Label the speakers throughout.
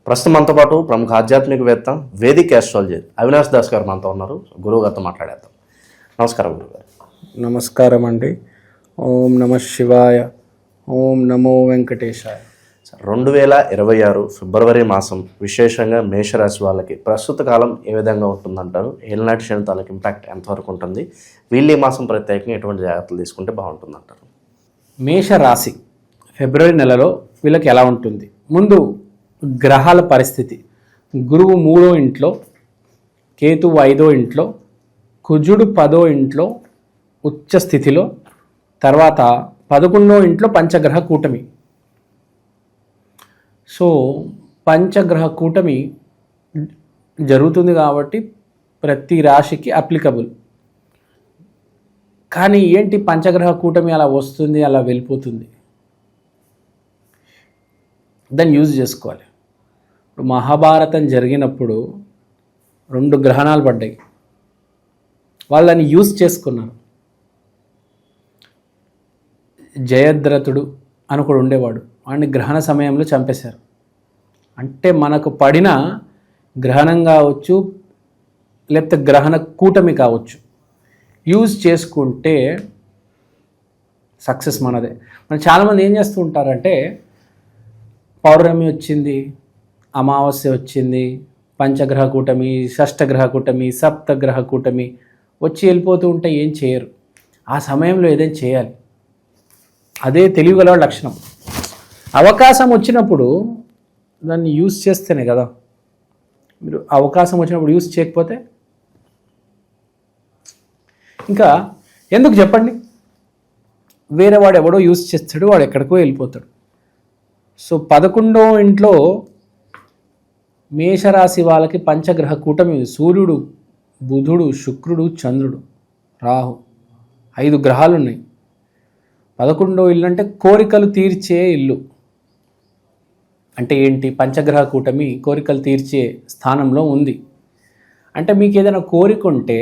Speaker 1: ప్రస్తుతం మనతో పాటు ప్రముఖ ఆధ్యాత్మికవేత్త వేదిక్ ఆస్ట్రాలజీ అవినాష్ దాస్ గారు మనతో ఉన్నారు. గురువు గారితో మాట్లాడేద్దాం. నమస్కారం గురుగారు.
Speaker 2: నమస్కారం అండి. ఓం నమ శివాయ. ఓం నమో వెంకటేశాయ.
Speaker 1: 2026 ఫిబ్రవరి మాసం విశేషంగా మేషరాశి వాళ్ళకి ప్రస్తుత కాలం ఏ విధంగా ఉంటుందంటారు? ఏలినాటి శని తాలూకు ఇంపాక్ట్ ఎంతవరకు ఉంటుంది? వీళ్ళు ఈ మాసం ప్రత్యేకంగా ఎటువంటి జాగ్రత్తలు తీసుకుంటే బాగుంటుందంటారు?
Speaker 2: మేషరాశి ఫిబ్రవరి నెలలో వీళ్ళకి ఎలా ఉంటుంది? ముందు గ్రహాల పరిస్థితి. గురువు 3వ ఇంట్లో, కేతువు 5వ ఇంట్లో, కుజుడు 10వ ఇంట్లో ఉచ్చ స్థితిలో, తర్వాత 11వ ఇంట్లో పంచగ్రహ కూటమి. సో పంచగ్రహ కూటమి జరుగుతుంది కాబట్టి ప్రతి రాశికి అప్లికబుల్. కానీ ఏంటి పంచగ్రహ కూటమి అలా వస్తుంది, అలా వెళ్ళిపోతుంది, దాన్ని యూజ్ చేసుకోవాలి. ఇప్పుడు మహాభారతం జరిగినప్పుడు 2 గ్రహణాలు పడ్డాయి, వాళ్ళని యూజ్ చేసుకున్నారు. జయద్రథుడు అని ఒకడు ఉండేవాడు, వాడిని గ్రహణ సమయంలో చంపేశారు. అంటే మనకు పడిన గ్రహణం కావచ్చు, లేకపోతే గ్రహణ కూటమి కావచ్చు, యూజ్ చేసుకుంటే సక్సెస్ మనదే. మనం చాలామంది ఏం చేస్తూ ఉంటారంటే, పౌర్ణమి వచ్చింది, అమావాస్య వచ్చింది, పంచగ్రహ కూటమి, షష్టగ్రహ కూటమి, సప్తగ్రహ కూటమి వచ్చి వెళ్ళిపోతూ ఉంటే ఏం చేయరు. ఆ సమయంలో ఏదైనా చేయాలి, అదే తెలివిగల లక్షణం. అవకాశం వచ్చినప్పుడు దాన్ని యూజ్ చేస్తేనే కదా. మీరు అవకాశం వచ్చినప్పుడు యూజ్ చేయకపోతే ఇంకా ఎందుకు చెప్పండి? వేరే వాడు ఎవడో యూజ్ చేస్తాడు, వాడు ఎక్కడికో వెళ్ళిపోతాడు. సో 11వ ఇంట్లో మేషరాశి వాళ్ళకి పంచగ్రహ కూటమి. సూర్యుడు, బుధుడు, శుక్రుడు, చంద్రుడు, రాహు, 5 గ్రహాలు ఉన్నాయి. 11వ ఇల్లు అంటే కోరికలు తీర్చే ఇల్లు. అంటే ఏంటి? పంచగ్రహ కూటమి కోరికలు తీర్చే స్థానంలో ఉంది. అంటే మీకు ఏదైనా కోరిక ఉంటే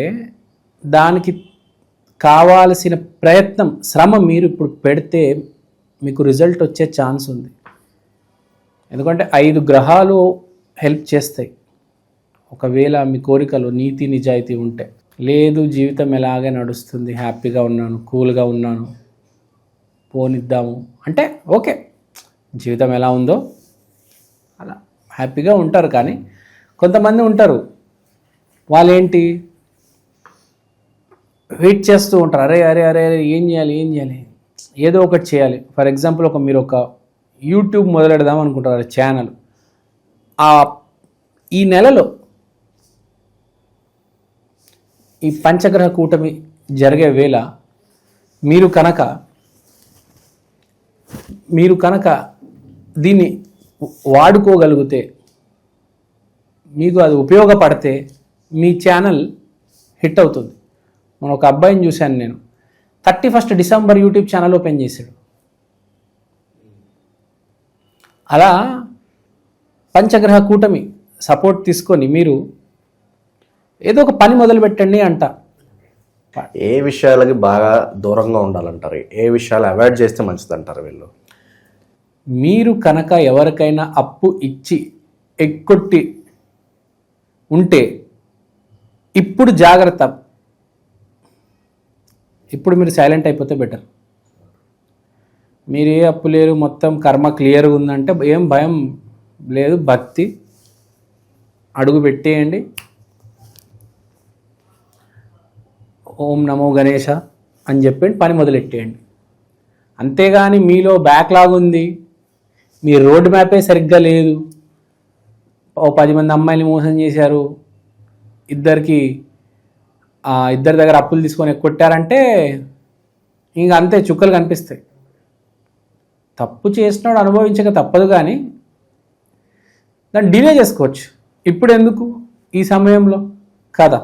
Speaker 2: దానికి కావాల్సిన ప్రయత్నం, శ్రమ మీరు ఇప్పుడు పెడితే మీకు రిజల్ట్ వచ్చే ఛాన్స్ ఉంది. ఎందుకంటే 5 గ్రహాలు హెల్ప్ చేస్తాయి. ఒకవేళ మీ కోరికలు నీతి నిజాయితీ ఉంటే. లేదు, జీవితం ఎలాగే నడుస్తుంది, హ్యాపీగా ఉన్నాను, కూల్గా ఉన్నాను, పోనిద్దాము అంటే ఓకే, జీవితం ఎలా ఉందో అలా హ్యాపీగా ఉంటారు. కానీ కొంతమంది ఉంటారు, వాళ్ళేంటి వెయిట్ చేస్తూ ఉంటారు. అరే అరే అరే అరే ఏం చేయాలి, ఏం చేయాలి, ఏదో ఒకటి చేయాలి. ఫర్ ఎగ్జాంపుల్, మీరు ఒక యూట్యూబ్ మొదలెడదాం అనుకుంటారు, ఛానల్. ఈ నెలలో ఈ పంచగ్రహ కూటమి జరిగే వేళ మీరు కనుక దీన్ని వాడుకోగలిగితే, మీకు అది ఉపయోగపడితే మీ ఛానల్ హిట్ అవుతుంది. మన ఒక అబ్బాయిని చూశాను నేను, 31 డిసెంబర్ యూట్యూబ్ ఛానల్ ఓపెన్ చేశాడు. అలా పంచగ్రహ కూటమి సపోర్ట్ తీసుకొని మీరు ఏదో ఒక పని మొదలు పెట్టండి అంట.
Speaker 1: ఏ విషయాలకి బాగా దూరంగా ఉండాలంటారు? ఏ విషయాలు అవాయిడ్ చేస్తే మంచిది అంటారు వీళ్ళు?
Speaker 2: మీరు కనుక ఎవరికైనా అప్పు ఇచ్చి ఎక్కొట్టి ఉంటే ఇప్పుడు జాగ్రత్త. ఇప్పుడు మీరు సైలెంట్ అయిపోతే బెటర్. మీరు ఏ అప్పు లేరు, మొత్తం కర్మ క్లియర్గా ఉందంటే ఏం భయం లేదు, భక్తి అడుగు పెట్టేయండి. ఓం నమో గణేశ అని చెప్పండి, పని మొదలెట్టేయండి. అంతేగాని మీలో బ్యాక్లాగ్ ఉంది, మీ రోడ్ మ్యాపే సరిగ్గా లేదు, 10 మంది అమ్మాయిని మోసం చేశారు, ఇద్దరి దగ్గర అప్పులు తీసుకొని కొట్టారంటే ఇంక అంతే, చుక్కలు కనిపిస్తాయి. తప్పు చేసినాడు అనుభవించక తప్పదు, కానీ దాన్ని డిలే చేసుకోవచ్చు. ఇప్పుడు ఎందుకు, ఈ సమయంలో కదా.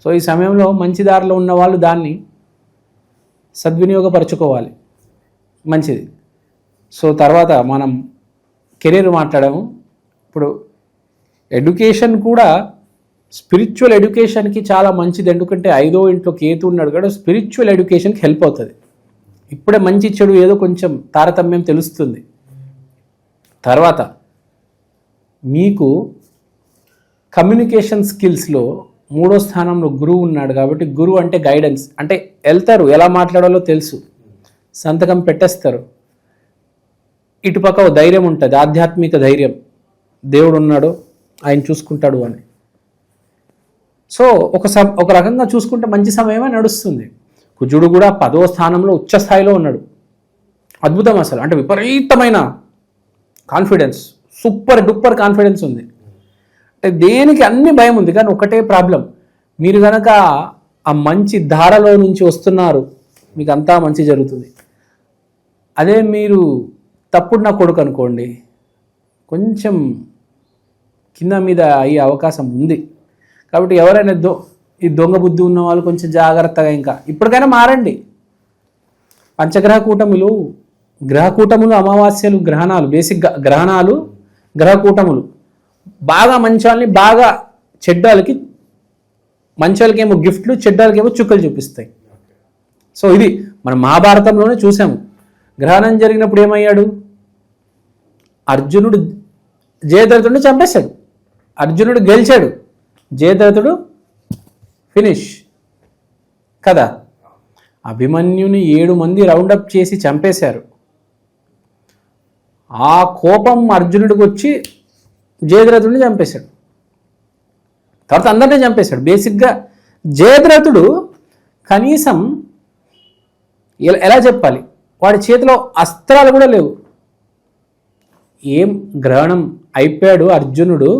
Speaker 2: సో ఈ సమయంలో మంచి దారిలో ఉన్న వాళ్ళు దాన్ని సద్వినియోగపరచుకోవాలి, మంచిది. సో తర్వాత మనం కెరీర్ మాట్లాడాము. ఇప్పుడు ఎడ్యుకేషన్ కూడా, స్పిరిచువల్ ఎడ్యుకేషన్కి చాలా మంచిది. ఎందుకంటే 5వ ఇంట్లో కేతు ఉన్నాడు కదా, స్పిరిచువల్ ఎడ్యుకేషన్కి హెల్ప్ అవుతుంది. ఇప్పుడే మంచి చెడు ఏదో కొంచెం తారతమ్యం తెలుస్తుంది. తర్వాత మీకు కమ్యూనికేషన్ స్కిల్స్లో 3వ స్థానంలో గురువు ఉన్నాడు కాబట్టి గురువు అంటే గైడెన్స్, అంటే వెళ్తారు, ఎలా మాట్లాడాలో తెలుసు, సంతకం పెట్టేస్తారు. ఇటుపక్క ఒక ధైర్యం ఉంటుంది, ఆధ్యాత్మిక ధైర్యం, దేవుడు ఉన్నాడు ఆయన చూసుకుంటాడు అని. సో ఒక రకంగా చూసుకుంటే మంచి సమయమే నడుస్తుంది. కుజుడు కూడా 10వ స్థానంలో ఉచ్చ స్థాయిలో ఉన్నాడు. అద్భుతం అసలు, అంటే విపరీతమైన కాన్ఫిడెన్స్, సూపర్ డూపర్ కాన్ఫిడెన్స్ ఉంది. అంటే దేనికి అన్ని భయం ఉంది, కానీ ఒకటే ప్రాబ్లం, మీరు కనుక ఆ మంచి ధారలో నుంచి వస్తున్నారు, మీకు అంతా మంచి జరుగుతుంది. అదే మీరు తప్పుడు నా కొడుకు అనుకోండి, కొంచెం కింద మీద అయ్యే అవకాశం ఉంది. కాబట్టి ఎవరైనా ఈ దొంగ బుద్ధి ఉన్న వాళ్ళు కొంచెం జాగ్రత్తగా, ఇంకా ఇప్పటికైనా మారండి. పంచగ్రహ కూటములు, గ్రహ కూటములు, అమావాస్యలు, గ్రహణాలు, బేసిక్గా గ్రహణాలు, గ్రహ కూటములు బాగా మంచి వాళ్ళని, బాగా చెడ్డాలకి, మంచి వాళ్ళకేమో గిఫ్ట్లు, చెడ్డాలకేమో చుక్కలు చూపిస్తాయి. సో ఇది మనం మహాభారతంలోనే చూసాము. గ్రహణం జరిగినప్పుడు ఏమయ్యాడు, అర్జునుడు జయద్రథుడిని చంపేశాడు, అర్జునుడు గెలిచాడు, జయద్రథుడు ఫినిష్ కదా. అభిమన్యుని 7 మంది రౌండప్ చేసి చంపేశారు. ఆ కోపం అర్జునుడికి వచ్చి జయద్రథుడిని చంపేశాడు, తర్వాత అందరినీ చంపేశాడు. బేసిక్గా జయద్రథుడు కనీసం ఎలా చెప్పాలి, వాడి చేతిలో అస్త్రాలు కూడా లేవు. ఏం గ్రహణం అయిపోయాడు అర్జునుడు,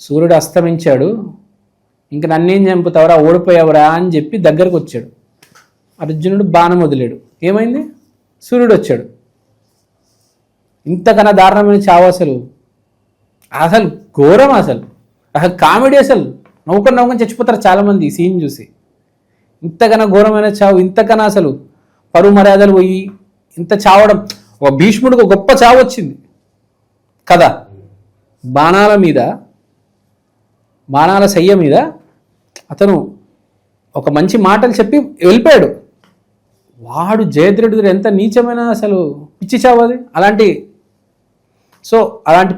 Speaker 2: సూర్యుడు అస్తమించాడు, ఇంక నన్నేం చంపుతావురా, ఓడిపోయావురా అని చెప్పి దగ్గరకు వచ్చాడు. అర్జునుడు బాణం వదిలేడు, ఏమైంది, సూర్యుడు వచ్చాడు. ఇంతకన్నా దారుణమైన చావు అసలు, అసలు ఘోరం, అసలు కామెడీ, అసలు నవ్వుకొని చచ్చిపోతారు చాలామంది ఈ సీన్ చూసి. ఇంతకన్నా ఘోరమైన చావు, ఇంతకన్నా అసలు పరువు మర్యాదలు పోయి ఇంత చావడం. ఒక భీష్ముడికి ఒక గొప్ప చావు వచ్చింది కదా, బాణాల మీద, బాణాల శయ్య మీద అతను ఒక మంచి మాటలు చెప్పి వెళ్ళిపోయాడు. వాడు జయద్రథుడు ఎంత నీచమైన అసలు పిచ్చి చావు అది. అలాంటి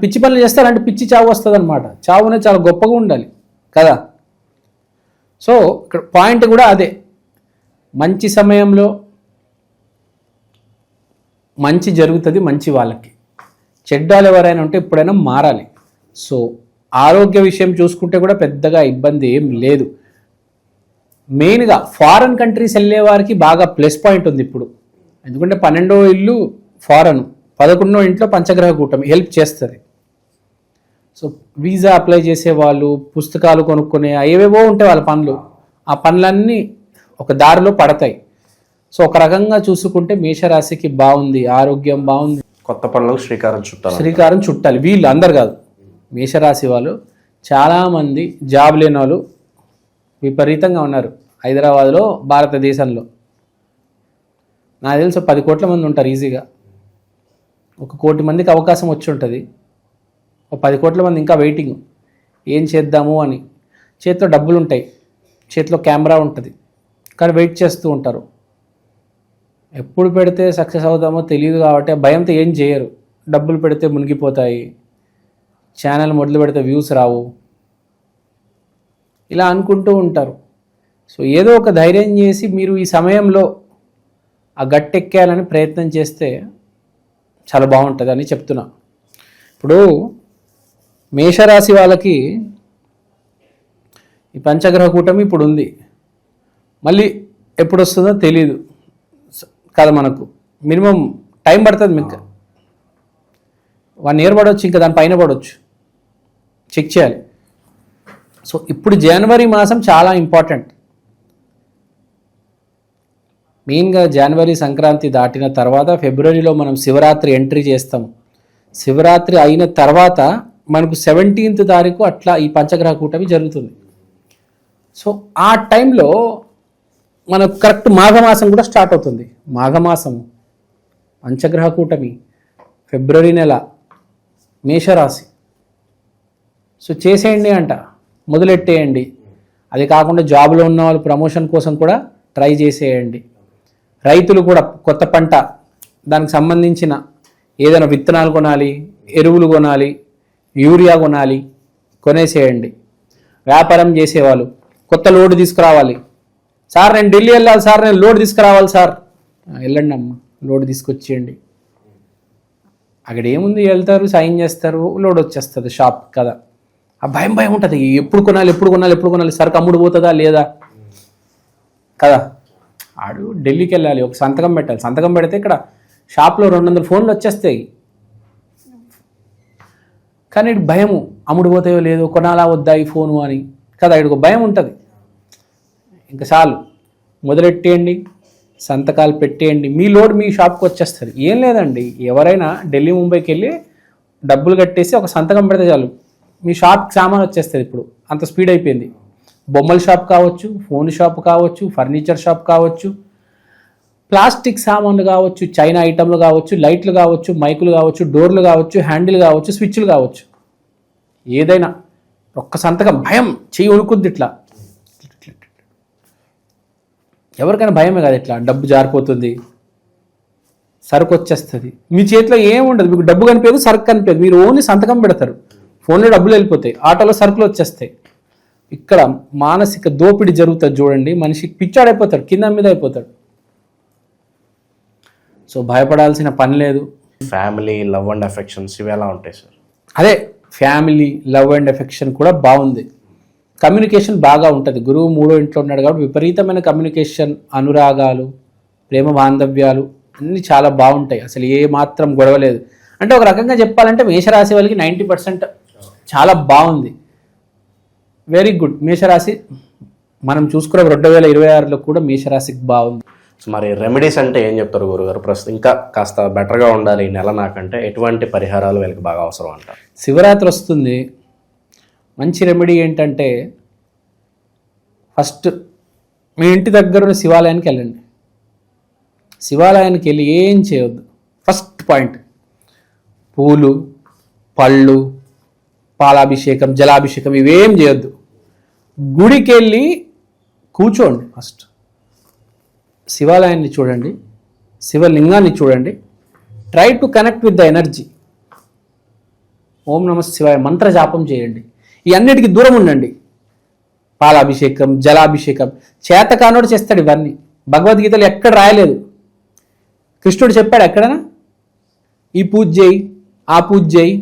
Speaker 2: పిచ్చి పనులు చేస్తే అలాంటి పిచ్చి చావు వస్తుంది అనమాట. చావు అనేది చాలా గొప్పగా ఉండాలి కదా. సో ఇక్కడ పాయింట్ కూడా అదే, మంచి సమయంలో మంచి జరుగుతుంది మంచి వాళ్ళకి, చెడ్డాలు ఎవరైనా ఉంటే ఎప్పుడైనా మారాలి. సో ఆరోగ్య విషయం చూసుకుంటే కూడా పెద్దగా ఇబ్బంది ఏం లేదు. మెయిన్గా ఫారెన్ కంట్రీస్ వెళ్ళే వారికి బాగా ప్లస్ పాయింట్ ఉంది ఇప్పుడు, ఎందుకంటే 12వ ఇల్లు ఫారెన్, 11వ ఇంట్లో పంచగ్రహ కూటమి హెల్ప్ చేస్తుంది. సో వీసా అప్లై చేసే వాళ్ళు, పుస్తకాలు కొనుక్కునే, ఏవేవో ఉంటాయి వాళ్ళ పనులు, ఆ పనులన్నీ ఒక దారిలో పడతాయి. సో ఒక రకంగా చూసుకుంటే మేషరాశికి బాగుంది, ఆరోగ్యం బాగుంది.
Speaker 1: కొత్త పనులకు శ్రీకారం
Speaker 2: చుట్టాలి. వీళ్ళు అందరు కాదు, మేషరాశి వాళ్ళు చాలామంది జాబ్ లేని వాళ్ళు విపరీతంగా ఉన్నారు హైదరాబాద్లో, భారతదేశంలో. నాకు తెలిసి 10 కోట్ల మంది ఉంటారు ఈజీగా. 1 కోటి మందికి అవకాశం వచ్చి ఉంటుంది, 10 కోట్ల మంది ఇంకా వెయిటింగ్, ఏం చేద్దాము అని. చేతిలో డబ్బులు ఉంటాయి, చేతిలో కెమెరా ఉంటుంది, కానీ వెయిట్ చేస్తూ ఉంటారు. ఎప్పుడు పెడితే సక్సెస్ అవుతామో తెలియదు కాబట్టి ఆ భయంతో ఏం చేయరు. డబ్బులు పెడితే మునిగిపోతాయి, ఛానల్ మొదలు పెడితే వ్యూస్ రావు, ఇలా అనుకుంటూ ఉంటారు. సో ఏదో ఒక ధైర్యం చేసి మీరు ఈ సమయంలో ఆ గట్టెక్కేయాలని ప్రయత్నం చేస్తే చాలా బాగుంటుంది అని చెప్తున్నా. ఇప్పుడు మేషరాశి వాళ్ళకి ఈ పంచగ్రహ కూటమి ఇప్పుడు ఉంది, మళ్ళీ ఎప్పుడు వస్తుందో తెలీదు కదా. మనకు మినిమం టైం పడుతుంది, మీకు 1 year పడవచ్చు, ఇంకా దానిపైన పడవచ్చు, చెక్ చేయాలి. సో ఇప్పుడు జనవరి మాసం చాలా ఇంపార్టెంట్. మెయిన్గా జనవరి సంక్రాంతి దాటిన తర్వాత ఫిబ్రవరిలో మనం శివరాత్రి ఎంట్రీ చేస్తాం. శివరాత్రి అయిన తర్వాత మనకు 17th తారీఖు అట్లా ఈ పంచగ్రహ కూటమి జరుగుతుంది. సో ఆ టైంలో మనకు కరెక్ట్ మాఘమాసం కూడా స్టార్ట్ అవుతుంది. మాఘమాసం, పంచగ్రహ కూటమి, ఫిబ్రవరి నెల, మేషరాశి. సో చేసేయండి అంట, మొదలెట్టేయండి. అది కాకుండా జాబ్లో ఉన్న వాళ్ళు ప్రమోషన్ కోసం కూడా ట్రై చేసేయండి. రైతులు కూడా కొత్త పంట, దానికి సంబంధించిన ఏదైనా విత్తనాలు కొనాలి, ఎరువులు కొనాలి, యూరియా కొనాలి, కొనేసేయండి. వ్యాపారం చేసేవాళ్ళు కొత్త లోడ్ తీసుకురావాలి. సార్ నేను ఢిల్లీ వెళ్ళాలి సార్, నేను లోడ్ తీసుకురావాలి సార్. వెళ్ళండి అమ్మ, లోడ్ తీసుకొచ్చేయండి. అక్కడ ఏముంది, వెళ్తారు, సైన్ చేస్తారు, లోడ్ వచ్చేస్తుంది షాప్ కదా. ఆ భయం భయం ఉంటుంది, ఎప్పుడు కొనాలి, సరుకు అమ్ముడు పోతుందా లేదా కదా. ఆడు ఢిల్లీకి వెళ్ళాలి, ఒక సంతకం పెట్టాలి. సంతకం పెడితే ఇక్కడ షాప్లో 200 ఫోన్లు వచ్చేస్తాయి. కానీ ఇటు భయము, అమ్ముడు పోతాయో లేదో, కొనాలా వద్దా ఈ ఫోను అని కదా. ఇటు భయం ఉంటుంది. ఇంకా చాలు, మొదలెట్టేయండి, సంతకాలు పెట్టేయండి, మీ లోడ్ మీ షాప్కి వచ్చేస్తుంది. ఏం లేదండి, ఎవరైనా ఢిల్లీ ముంబైకి వెళ్ళి డబ్బులు కట్టేసి ఒక సంతకం పెడితే చాలు, మీ షాప్కి సామాన్ వచ్చేస్తుంది. ఇప్పుడు అంత స్పీడ్ అయిపోయింది. బొమ్మల షాప్ కావచ్చు, ఫోన్ షాప్ కావచ్చు, ఫర్నిచర్ షాప్ కావచ్చు, ప్లాస్టిక్ సామాన్లు కావచ్చు, చైనా ఐటమ్లు కావచ్చు, లైట్లు కావచ్చు, మైకులు కావచ్చు, డోర్లు కావచ్చు, హ్యాండిల్ కావచ్చు, స్విచ్లు కావచ్చు, ఏదైనా ఒక్క సంతకం, భయం, చెయ్యి ఉణుకుద్ది ఇట్లా. ఎవరికైనా భయమే కదా, ఇట్లా డబ్బు జారిపోతుంది, సరుకు వచ్చేస్తుంది. మీ చేతిలో ఏముండదు, మీకు డబ్బు కనిపించదు, సరుకు కనిపించదు, మీరు ఓన్లీ సంతకం పెడతారు, ఫోన్లో డబ్బులు వెళ్ళిపోతాయి, ఆటోలో సరుకులు వచ్చేస్తాయి. ఇక్కడ మానసిక దోపిడీ జరుగుతుంది చూడండి, మనిషికి పిచ్చాడైపోతాడు, కింద మీద అయిపోతాడు. సో భయపడాల్సిన పని లేదు.
Speaker 1: ఫ్యామిలీ లవ్ అండ్ అఫెక్షన్స్ ఇవి ఎలా ఉంటాయి సార్?
Speaker 2: అదే ఫ్యామిలీ లవ్ అండ్ ఎఫెక్షన్ కూడా బాగుంది. కమ్యూనికేషన్ బాగా ఉంటుంది. గురువు 3వ ఇంట్లో ఉన్నాడు కాబట్టి విపరీతమైన కమ్యూనికేషన్, అనురాగాలు, ప్రేమ బాంధవ్యాలు అన్నీ చాలా బాగుంటాయి. అసలు ఏ మాత్రం గొడవ లేదు. అంటే ఒక రకంగా చెప్పాలంటే మేషరాశి వాళ్ళకి 90% చాలా బాగుంది. Very good. మేషరాశి మనం చూసుకున్న 2026లో కూడా మేషరాశికి బాగుంది.
Speaker 1: సో మరి రెమెడీస్ అంటే ఏం చెప్తారు గురుగారు? ప్రస్తుతం ఇంకా కాస్త బెటర్గా ఉండాలి ఈ నెల నాకంటే ఎటువంటి పరిహారాలు వీళ్ళకి బాగా అవసరం అంటారు?
Speaker 2: శివరాత్రి వస్తుంది. మంచి రెమెడీ ఏంటంటే ఫస్ట్ మీ ఇంటి దగ్గర ఉన్న శివాలయానికి వెళ్ళండి. శివాలయానికి వెళ్ళి ఏం చేయొద్దు. ఫస్ట్ పాయింట్, పూలు, పళ్ళు, పాలాభిషేకం, జలాభిషేకం ఇవేం చేయొద్దు. గుడికి వెళ్ళి కూర్చోండి. ఫస్ట్ శివాలయాన్ని చూడండి, శివలింగాన్ని చూడండి. Try to connect with the energy. ఓం నమ శివాయ మంత్ర జాపం చేయండి. ఈ అన్నిటికీ దూరం ఉండండి. పాలాభిషేకం, జలాభిషేకం చేతకానోడు చేస్తాడు ఇవన్నీ. భగవద్గీతలో ఎక్కడ రాయలేదు. కృష్ణుడు చెప్పాడు ఎక్కడైనా ఈ పూజ చేయి, ఆ పూజ చేయి,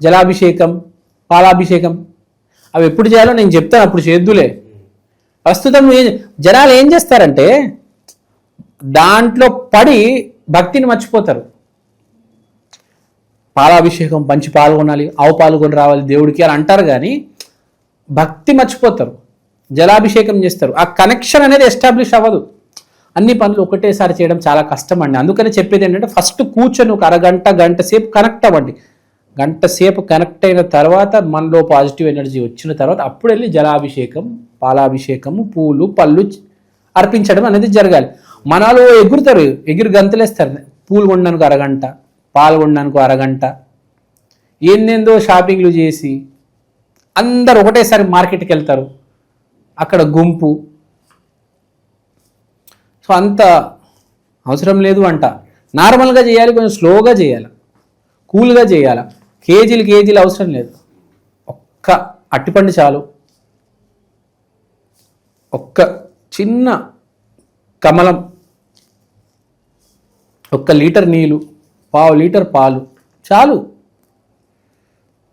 Speaker 2: జలాభిషేకం, పాలాభిషేకం అవి ఎప్పుడు చేయాలో నేను చెప్తాను, అప్పుడు చేద్దులే. ప్రస్తుతం జనాలు ఏం చేస్తారంటే దాంట్లో పడి భక్తిని మర్చిపోతారు. పాలాభిషేకం పంచి పాల్గొనాలి, ఆవు పాల్గొని రావాలి దేవుడికి అని అంటారు, కానీ భక్తి మర్చిపోతారు. జలాభిషేకం చేస్తారు, ఆ కనెక్షన్ అనేది ఎస్టాబ్లిష్ అవ్వదు. అన్ని పనులు ఒకటేసారి చేయడం చాలా కష్టం అండి. అందుకని చెప్పేది ఏంటంటే ఫస్ట్ కూర్చొని ఒక అరగంట, గంట సేపు కనెక్ట్ అవ్వండి. గంట సేపు కనెక్ట్ అయిన తర్వాత మనలో పాజిటివ్ ఎనర్జీ వచ్చిన తర్వాత అప్పుడు వెళ్ళి జలాభిషేకం, పాలాభిషేకము, పూలు, పళ్ళు అర్పించడం అనేది జరగాలి. మనలో ఎగురుతారు, ఎగిరి గంతులేస్తారు. పూలు కొనడానికి అరగంట, పాలు కొనడానికి అరగంట, ఏందేందో షాపింగ్లు చేసి అందరు ఒకటేసారి మార్కెట్కి వెళ్తారు, అక్కడ గుంపు. సో అంత అవసరం లేదు అంట. నార్మల్గా చేయాలి, కొంచెం స్లోగా చేయాలి, కూల్గా చేయాలి. కేజీలు అవసరం లేదు. ఒక్క అట్టిపండు చాలు, ఒక్క చిన్న కమలం, 1 లీటర్ నీళ్ళు, 1/2 లీటర్ పాలు చాలు.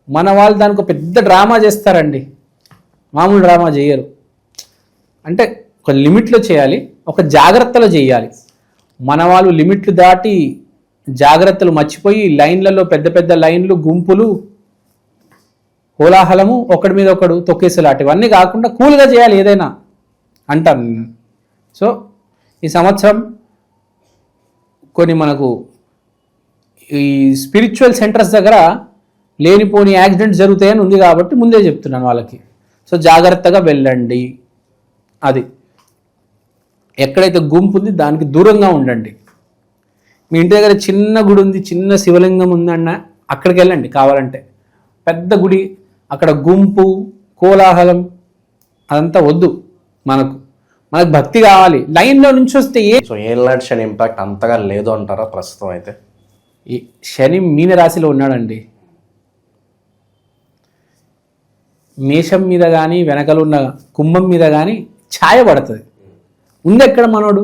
Speaker 2: మన వాళ్ళు దానికి ఒక పెద్ద డ్రామా చేస్తారండి, మామూలు డ్రామా చేయరు. అంటే ఒక లిమిట్లో చేయాలి, ఒక జాగ్రత్తలో చేయాలి. మన వాళ్ళు లిమిట్లు దాటి జాగ్రత్తలు మర్చిపోయి లైన్లలో పెద్ద పెద్ద లైన్లు, గుంపులు, కోలాహలము, ఒకడి మీద ఒకడు తొక్కేసేలాంటి ఇవన్నీ కాకుండా కూల్గా చేయాలి ఏదైనా అంటాను నేను. సో ఈ సంవత్సరం కొన్ని మనకు ఈ స్పిరిచువల్ సెంటర్స్ దగ్గర లేనిపోని యాక్సిడెంట్స్ జరుగుతాయని ఉంది కాబట్టి ముందే చెప్తున్నాను వాళ్ళకి. సో జాగ్రత్తగా వెళ్ళండి. అది ఎక్కడైతే గుంపు ఉంది దానికి దూరంగా ఉండండి. మీ ఇంటి దగ్గర చిన్న గుడి ఉంది, చిన్న శివలింగం ఉందన్న అక్కడికి వెళ్ళండి కావాలంటే. పెద్ద గుడి, అక్కడ గుంపు, కోలాహలం అదంతా వద్దు. మనకు భక్తి కావాలి. లైన్లో నుంచి వస్తే
Speaker 1: సో ఏళ్ళనాటి శని ఇంపాక్ట్ అంతగా లేదు అంటారా ప్రస్తుతం? అయితే
Speaker 2: ఈ శని మీనరాశిలో ఉన్నాడండి. మేషం మీద కానీ వెనకలున్న కుంభం మీద కానీ ఛాయ పడుతుంది. ఉంది ఎక్కడ మనోడు?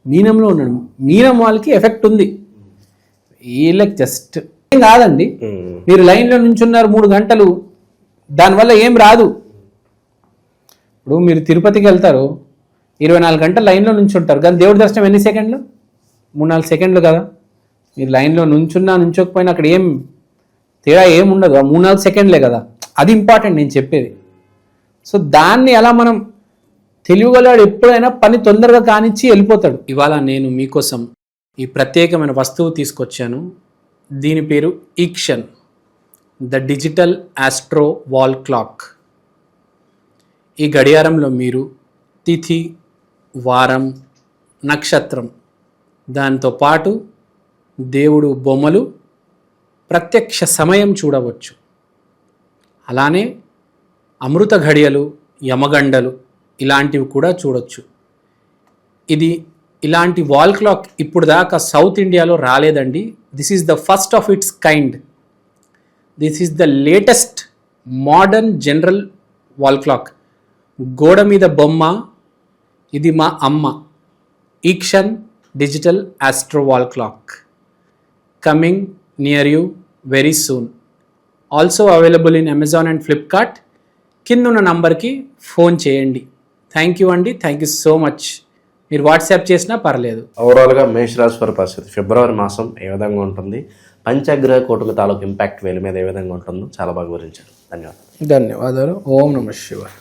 Speaker 2: మీనంలో ఉన్నాడు. మీనం వాళ్ళకి ఎఫెక్ట్ ఉంది, వీళ్ళకి జస్ట్ ఏం కాదండి. మీరు లైన్లో నుంచున్నారు 3 గంటలు, దానివల్ల ఏం రాదు. ఇప్పుడు మీరు తిరుపతికి వెళ్తారు, 24 గంటలు లైన్లో నుంచుంటారు, కానీ దేవుడి దర్శనం ఎన్ని సెకండ్లు? 3-4 సెకండ్లు కదా. మీరు లైన్లో నుంచోకపోయినా అక్కడ ఏం తేడా ఏం ఉండదు, 3-4 సెకండ్లే కదా. అది ఇంపార్టెంట్ నేను చెప్పేది. సో దాన్ని ఎలా మనం తెలియగలవాడు ఎప్పుడైనా పని తొందరగా కానిచ్చి వెళ్ళిపోతాడు. ఇవాళ నేను మీకోసం ఈ ప్రత్యేకమైన వస్తువు తీసుకొచ్చాను. దీని పేరు ఈక్షన్, the digital astro wall clock. ఈ గడియారంలో మీరు తిథి, వారం, నక్షత్రం, దాంతో పాటు దేవుడు బొమ్మలు, ప్రత్యక్ష సమయం చూడవచ్చు. అలానే అమృత ఘడియలు, యమగండలు ఇలాంటివి కూడా చూడొచ్చు. ఇలాంటి వాల్ క్లాక్ ఇప్పుడు దాకా సౌత్ ఇండియాలో రాలేదండి. This is the first of its kind. This is the latest modern general wall clock. గోడ మీద బొమ్మ, ఇది మా అమ్మ. ఈక్షన్ digital astro wall clock coming near you very soon. Also available in Amazon and Flipkart. కిందున్న నంబర్కి ఫోన్ చేయండి. థ్యాంక్ యూ అండి, థ్యాంక్ యూ సో మచ్. మీరు వాట్సాప్ చేసినా పర్లేదు.
Speaker 1: ఓవరాల్గా మేషరాశి వారి పరిస్థితి ఫిబ్రవరి మాసం ఏ విధంగా ఉంటుంది, పంచగ్రహ కూటమి తాలూకు ఇంపాక్ట్ వీళ్ళ మీద ఏ విధంగా ఉంటుందో చాలా బాగా వివరించారు. ధన్యవాదాలు.
Speaker 2: ధన్యవాదాలు. ఓం నమః శివాయ.